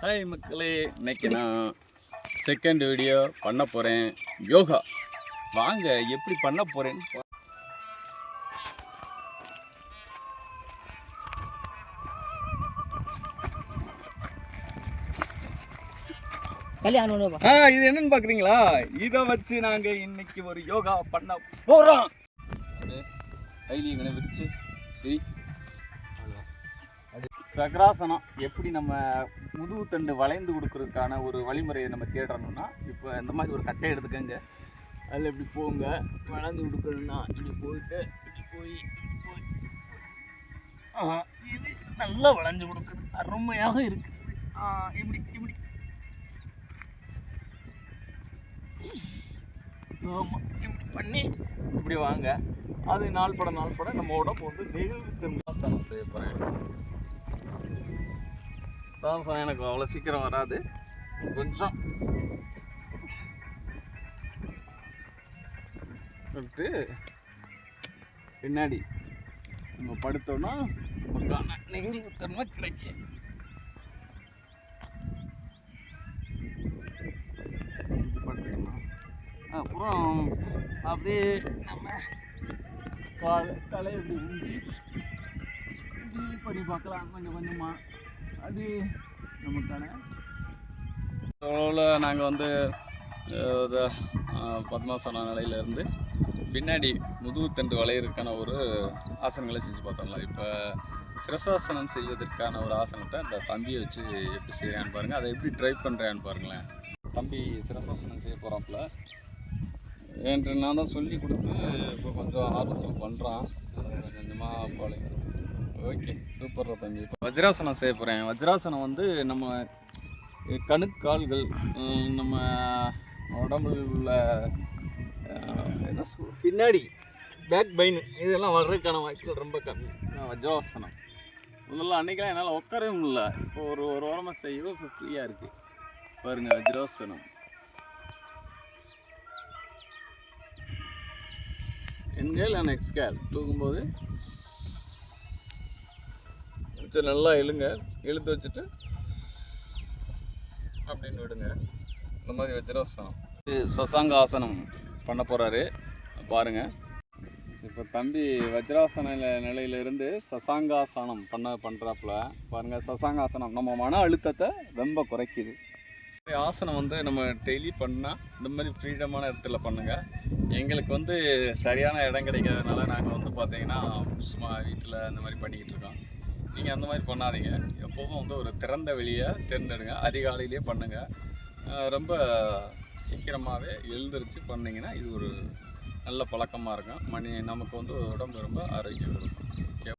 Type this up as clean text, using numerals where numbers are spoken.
Hi மக்களே, இன்னைக்கு நான் செகண்ட் வீடியோ பண்ண போகிறேன். யோகா வாங்க எப்படி பண்ண போகிறேன்னு. இது என்னன்னு பார்க்குறீங்களா? இதை வச்சு நாங்கள் இன்னைக்கு ஒரு யோகா பண்ண போகிறோம். கைலிங்களை வச்சு சக்ராசனம் எப்படி நம்ம முதுகு தண்டு வளைந்து கொடுக்கறதுக்கான ஒரு வழிமுறையை நம்ம தேடுறோம்னா, இப்போ இந்த மாதிரி ஒரு கட்டை எடுத்துக்கங்க. அதில் இப்படி போங்க. வளைந்து கொடுக்குறதுன்னா இப்படி போயிட்டு இப்படி போய் இது நல்லா வளைஞ்சு கொடுக்குது, அருமையாக இருக்குது. இப்படி இப்படி ஆமாம், இப்படி பண்ணி இப்படி வாங்க. அது நாள் பட நம்ம உடம்பு வந்து நெகிழ்வு திரும்பாசனம் செய்ய போகிறேன். தாசனம் எனக்கு அவ்வளோ சீக்கிரம் வராது, கொஞ்சம் விட்டு பின்னாடி நம்ம படுத்தோம்னா நமக்கான நெகிழ்வு தன்மை கிடைக்கும். அப்புறம் அப்படியே நம்ம தலையை இப்படி ஊங்கி இப்படி பண்ணி பார்க்கலாம் கொஞ்சம் கொஞ்சமாக. அது நமக்கான அளவில் நாங்கள் வந்து பத்மாசன நிலையிலேருந்து பின்னாடி முதுகு தண்டு வளையிறதுக்கான ஒரு ஆசனங்களை செஞ்சு பார்த்தோம்லாம். இப்போ சிரசாசனம் செய்வதற்கான ஒரு ஆசனத்தை இந்த தம்பியை வச்சு எப்படி செய்கிறான்னு பாருங்கள், அதை எப்படி ட்ரை பண்ணுறேன்னு பாருங்களேன். தம்பி சிரசாசனம் செய்ய போகிறாப்புல என்று நான் தான் சொல்லி கொடுத்து இப்போ கொஞ்சம் ஆர்வத்தில் பண்ணுறான். கொஞ்சமாக போல ஓகே, சூப்பராக தம்பி. இப்போ வஜ்ராசனம் செய்ய போகிறேன். வஜ்ராசனம் வந்து நம்ம கணுக்கால்கள், நம்ம உடம்புல உள்ள என்ன பின்னாடி பேக் பெயின் இதெல்லாம் வர்றதுக்கான வாய்ப்புகள் ரொம்ப கம்மி. வஜ்ராசனம் முதல்ல அன்றைக்கெலாம் என்னால் உட்காரவே முடியல. இப்போ ஒரு வாரமாக செய்யவும் இப்போ ஃப்ரீயாக இருக்குது பாருங்கள். வஜ்ராசனம் இன்ஹேல் அண்ட் எக்ஸ்ஹேல். தூக்கும்போது நல்லா இழுங்க, இழுத்து வச்சுட்டு அப்படின்னு விடுங்க. இந்த மாதிரி வஜ்ராசனம். சசாங்க ஆசனம் பண்ண போகிறாரு பாருங்கள். இப்போ தம்பி வஜ்ராசன நிலையிலிருந்து சசாங்காசனம் பண்ணுறாப்புல பாருங்கள். சசாங்காசனம் நம்ம மன அழுத்தத்தை ரொம்ப குறைக்குது. ஆசனம் வந்து நம்ம டெய்லி பண்ணால் இந்த மாதிரி ஃப்ரீடமான இடத்துல பண்ணுங்கள். எங்களுக்கு வந்து சரியான இடம் கிடைக்காதனால நாங்கள் வந்து பார்த்தீங்கன்னா சும்மா வீட்டில் இந்த மாதிரி பண்ணிக்கிட்டு இருக்கோம். நீங்கள் அந்த மாதிரி பண்ணாதீங்க. எப்போதும் வந்து ஒரு திறந்த வெளியை தேர்ந்தெடுங்க. அதிகாலையிலே பண்ணுங்கள். ரொம்ப சீக்கிரமாகவே எழுந்திரிச்சு பண்ணிங்கன்னா இது ஒரு நல்ல பழக்கமாக இருக்கும். நமக்கு வந்து உடம்பு ரொம்ப ஆரோக்கியம் இருக்கும்.